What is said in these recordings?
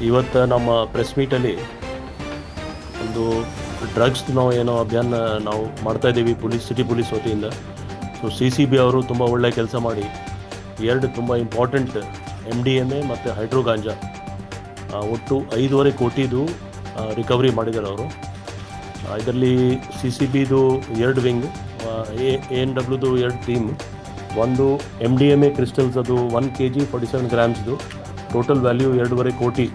ಇವತ್ತು ನಮ್ಮ ಪ್ರೆಸ್ ಮೀಟಲ್ಲಿ ಒಂದು ಡ್ರಗ್ಸ್ ನಾವು ಏನೋ ಅಭಿಯಾನ ನಾವು ಮಾಡ್ತಾಯಿದ್ದೀವಿ ಸಿಟಿ ಪೊಲೀಸ್ ವತಿಯಿಂದ. ಸೊ CCB ಅವರು ತುಂಬ ಒಳ್ಳೆಯ ಕೆಲಸ ಮಾಡಿ ಎರಡು ತುಂಬ ಇಂಪಾರ್ಟೆಂಟ್ MDMA ಮತ್ತು ಹೈಡ್ರೋ ಗಾಂಜಾ ಒಟ್ಟು 5.5 ಕೋಟಿದು ರಿಕವರಿ ಮಾಡಿದ್ದಾರೆ ಅವರು. ಇದರಲ್ಲಿ CCBದು 2 ವಿಂಗ್, ANWದು 2 ಟೀಮ್, ಒಂದು MDMA ಕ್ರಿಸ್ಟಲ್ಸ್ ಅದು 1 kg 47 ಗ್ರಾಮ್ಸ್ದು ಟೋಟಲ್ ವ್ಯಾಲ್ಯೂ 2.5 ಕೋಟಿ.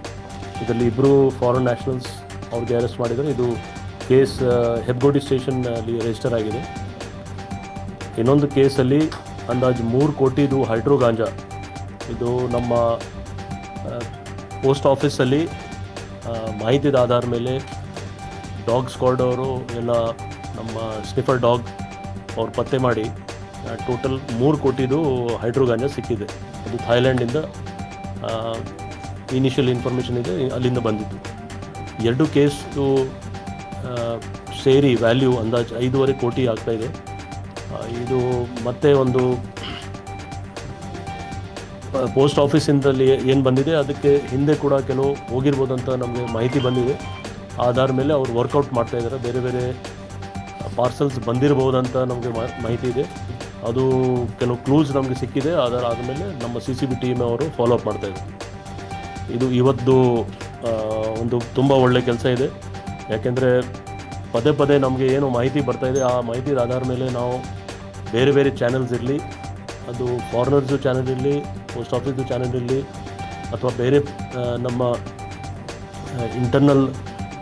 ಇದರಲ್ಲಿ ಇಬ್ಬರು ಫಾರಿನ್ ನ್ಯಾಷನಲ್ಸ್ ಅವ್ರಿಗೆ ಅರೆಸ್ಟ್ ಮಾಡಿದ್ದಾರೆ. ಇದು ಕೇಸ್ ಹೆಬ್ಗೋಡಿ ಸ್ಟೇಷನ್ನಲ್ಲಿ ರಿಜಿಸ್ಟರ್ ಆಗಿದೆ. ಇನ್ನೊಂದು ಕೇಸಲ್ಲಿ ಅಂದಾಜು 3 ಕೋಟಿದು ಹೈಡ್ರೋ ಗಾಂಜಾ, ಇದು ನಮ್ಮ ಪೋಸ್ಟ್ ಆಫೀಸಲ್ಲಿ ಮಾಹಿತಿದ ಆಧಾರ ಮೇಲೆ ಡಾಗ್ ಸ್ಕ್ವಾಡ್ ಅವರು ಎಲ್ಲ ನಮ್ಮ ಸ್ನಿಫರ್ ಡಾಗ್ ಅವ್ರು ಪತ್ತೆ ಮಾಡಿ ಟೋಟಲ್ 3 ಕೋಟಿದು ಹೈಡ್ರೋ ಗಾಂಜಾ ಸಿಕ್ಕಿದೆ. ಅದು ಥೈಲ್ಯಾಂಡಿಂದ ಇನಿಷಿಯಲ್ ಇನ್ಫಾರ್ಮೇಷನ್ ಇದೆ, ಅಲ್ಲಿಂದ ಬಂದಿದ್ದು. 2 ಕೇಸು ಸೇರಿ ವ್ಯಾಲ್ಯೂ ಅಂದಾಜು 5.5 ಕೋಟಿ ಆಗ್ತಾಯಿದೆ. ಇದು ಮತ್ತೆ ಒಂದು ಪೋಸ್ಟ್ ಆಫೀಸಿಂದಲ್ಲಿ ಏನು ಬಂದಿದೆ ಅದಕ್ಕೆ ಹಿಂದೆ ಕೂಡ ಕೆಲವು ಹೋಗಿರ್ಬೋದಂತ ನಮಗೆ ಮಾಹಿತಿ ಬಂದಿದೆ. ಆಧಾರ ಮೇಲೆ ಅವ್ರು ವರ್ಕೌಟ್ ಮಾಡ್ತಾಯಿದ್ದಾರೆ. ಬೇರೆ ಬೇರೆ ಪಾರ್ಸಲ್ಸ್ ಬಂದಿರ್ಬೋದಂತ ನಮಗೆ ಮಾಹಿತಿ ಇದೆ. ಅದು ಕೆಲವು ಕ್ಲೂಸ್ ನಮಗೆ ಸಿಕ್ಕಿದೆ. ಆದಮೇಲೆ ನಮ್ಮ CCB ಟೀಮ್ ಅವರು ಫಾಲೋ ಅಪ್ ಮಾಡ್ತಾಯಿದ್ದಾರೆ. ಇದು ಇವತ್ತು ಒಂದು ತುಂಬ ಒಳ್ಳೆಯ ಕೆಲಸ ಇದೆ. ಯಾಕೆಂದರೆ ಪದೇ ಪದೇ ನಮಗೆ ಏನು ಮಾಹಿತಿ ಬರ್ತಾಯಿದೆ, ಆ ಮಾಹಿತಿ ಆಧಾರ ಮೇಲೆ ನಾವು ಬೇರೆ ಬೇರೆ ಚಾನೆಲ್ಸ್ ಇರಲಿ, ಅದು ಫಾರಿನರ್ಸು ಚಾನೆಲ್ ಇರಲಿ, ಪೋಸ್ಟ್ ಆಫೀಸ್ದು ಚಾನೆಲ್ ಇರಲಿ, ಅಥವಾ ಬೇರೆ ನಮ್ಮ ಇಂಟರ್ನಲ್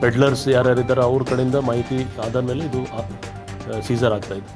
ಪೆಡ್ಲರ್ಸ್ ಯಾರ್ಯಾರಿದ್ದಾರೆ ಅವ್ರ ಕಡೆಯಿಂದ ಮಾಹಿತಿ ಆದ ಮೇಲೆ ಇದು ಸೀಸರ್ ಆಗ್ತಾಯಿದೆ.